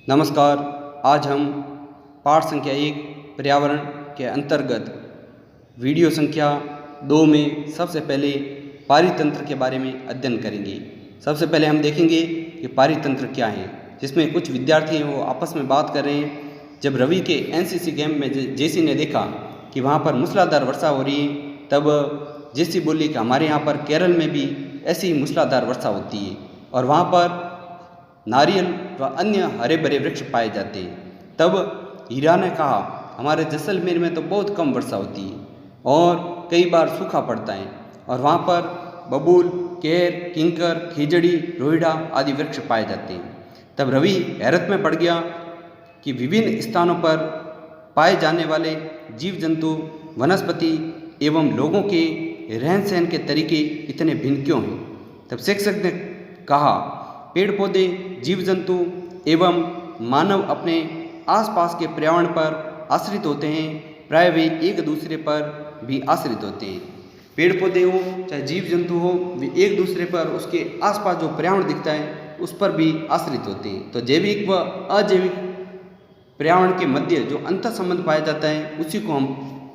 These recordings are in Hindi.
नमस्कार। आज हम पाठ संख्या 1 पर्यावरण के अंतर्गत वीडियो संख्या 2 में सबसे पहले पारितंत्र के बारे में अध्ययन करेंगे। सबसे पहले हम देखेंगे कि पारितंत्र क्या है, जिसमें कुछ विद्यार्थी हैं वो आपस में बात कर रहे हैं। जब रवि के एनसीसी कैंप में जेसी ने देखा कि वहाँ पर मूसलाधार वर्षा हो रही है, तब जेसी बोली कि हमारे यहाँ पर केरल में भी ऐसी ही मूसलाधार वर्षा होती है और वहाँ पर नारियल व अन्य हरे भरे वृक्ष पाए जाते हैं। तब हीरा ने कहा, हमारे जैसलमेर में तो बहुत कम वर्षा होती है और कई बार सूखा पड़ता है और वहाँ पर बबूल, केर, किंकर, खिजड़ी, रोहिड़ा आदि वृक्ष पाए जाते हैं। तब रवि हैरत में पड़ गया कि विभिन्न स्थानों पर पाए जाने वाले जीव जंतु, वनस्पति एवं लोगों के रहन सहन के तरीके इतने भिन्न क्यों हैं। तब शिक्षक ने कहा, पेड़ पौधे, जीव जंतु एवं मानव अपने आसपास के पर्यावरण पर आश्रित होते हैं, प्राय वे एक दूसरे पर भी आश्रित होते हैं। पेड़ पौधे हो चाहे जीव जंतु हो, वे एक दूसरे पर, उसके आसपास जो पर्यावरण दिखता है उस पर भी आश्रित होते हैं। तो जैविक व अजैविक पर्यावरण के मध्य जो अंतर संबंध पाया जाता है उसी को हम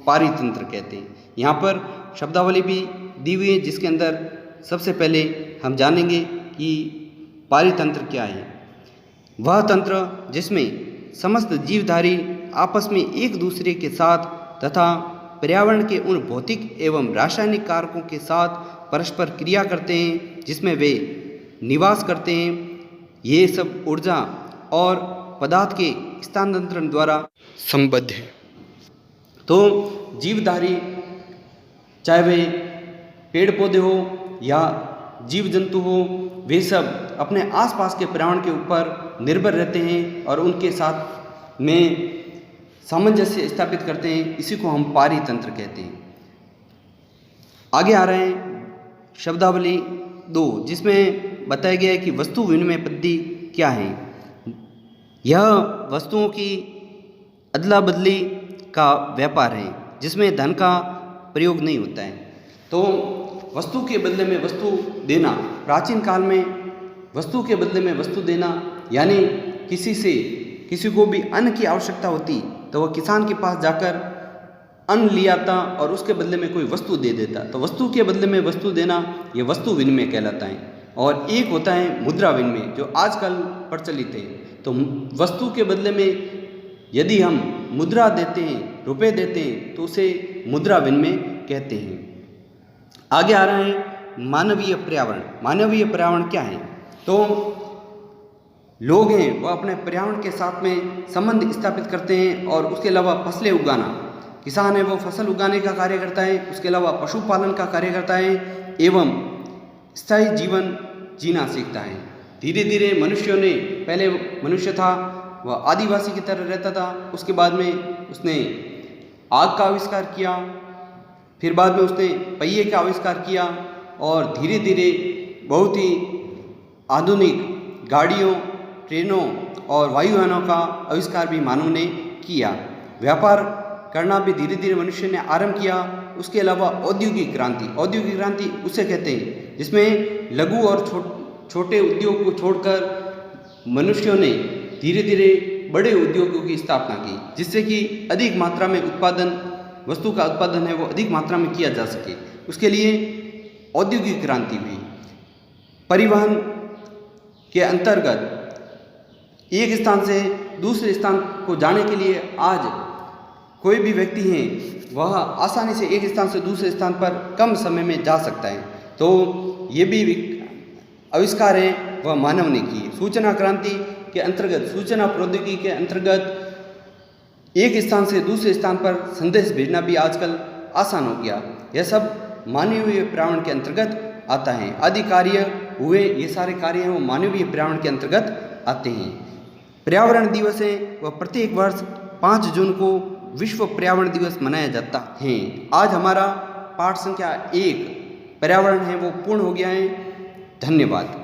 पारितंत्र कहते हैं। यहाँ पर शब्दावली भी दी हुई है, जिसके अंदर सबसे पहले हम जानेंगे कि पारितंत्र क्या है। वह तंत्र जिसमें समस्त जीवधारी आपस में एक दूसरे के साथ तथा पर्यावरण के उन भौतिक एवं रासायनिक कारकों के साथ परस्पर क्रिया करते हैं जिसमें वे निवास करते हैं। ये सब ऊर्जा और पदार्थ के स्थानांतरण द्वारा संबद्ध है। तो जीवधारी, चाहे वे पेड़ पौधे हो या जीव जंतु हो, वे सब अपने आसपास के पर्यावरण के ऊपर निर्भर रहते हैं और उनके साथ में सामंजस्य स्थापित करते हैं। इसी को हम पारितंत्र कहते हैं। आगे आ रहे हैं शब्दावली 2, जिसमें बताया गया है कि वस्तु विनिमय पद्धति क्या है। यह वस्तुओं की अदला बदली का व्यापार है जिसमें धन का प्रयोग नहीं होता है। तो वस्तु के बदले में वस्तु देना, प्राचीन काल में वस्तु के बदले में वस्तु देना यानी किसी को भी अन्न की आवश्यकता होती तो वह किसान के पास जाकर अन्न ले आता और उसके बदले में कोई वस्तु दे देता। तो वस्तु के बदले में वस्तु देना यह वस्तु विनिमय कहलाता है। और एक होता है मुद्रा विनिमय, जो आजकल प्रचलित है। तो वस्तु के बदले में यदि हम मुद्रा देते हैं, रुपए देते हैं, तो उसे मुद्रा विनिमय कहते हैं। आगे आ रहे हैं मानवीय पर्यावरण। मानवीय पर्यावरण क्या है? तो लोग हैं वह अपने पर्यावरण के साथ में संबंध स्थापित करते हैं और उसके अलावा फसलें उगाना, किसान है वो फसल उगाने का कार्य करता है, उसके अलावा पशुपालन का कार्य करता है एवं स्थायी जीवन जीना सीखता है। धीरे धीरे मनुष्यों ने, पहले मनुष्य था वह आदिवासी की तरह रहता था, उसके बाद में उसने आग का आविष्कार किया, फिर बाद में उसने पहिए का आविष्कार किया और धीरे धीरे बहुत ही आधुनिक गाड़ियों, ट्रेनों और वायुयानों का आविष्कार भी मानव ने किया। व्यापार करना भी धीरे धीरे मनुष्य ने आरंभ किया। उसके अलावा औद्योगिक क्रांति उसे कहते हैं, जिसमें लघु और छोटे उद्योग को छोड़कर मनुष्यों ने धीरे धीरे बड़े उद्योगों की स्थापना की, जिससे कि अधिक मात्रा में वस्तु का उत्पादन है वो अधिक मात्रा में किया जा सके। उसके लिए औद्योगिक क्रांति हुई। परिवहन के अंतर्गत एक स्थान से दूसरे स्थान को जाने के लिए आज कोई भी व्यक्ति है वह आसानी से एक स्थान से दूसरे स्थान पर कम समय में जा सकता है। तो ये भी आविष्कार है वह मानव ने किए। सूचना क्रांति के अंतर्गत, सूचना प्रौद्योगिकी के अंतर्गत एक स्थान से दूसरे स्थान पर संदेश भेजना भी आजकल आसान हो गया। यह सब मानवीय पर्यावरण के अंतर्गत आता है। आदि कार्य हुए, ये सारे कार्य हैं वो मानवीय पर्यावरण के अंतर्गत आते हैं। पर्यावरण दिवस है वह प्रत्येक वर्ष 5 जून को विश्व पर्यावरण दिवस मनाया जाता है। आज हमारा पाठ संख्या 1 पर्यावरण है वो पूर्ण हो गया है। धन्यवाद।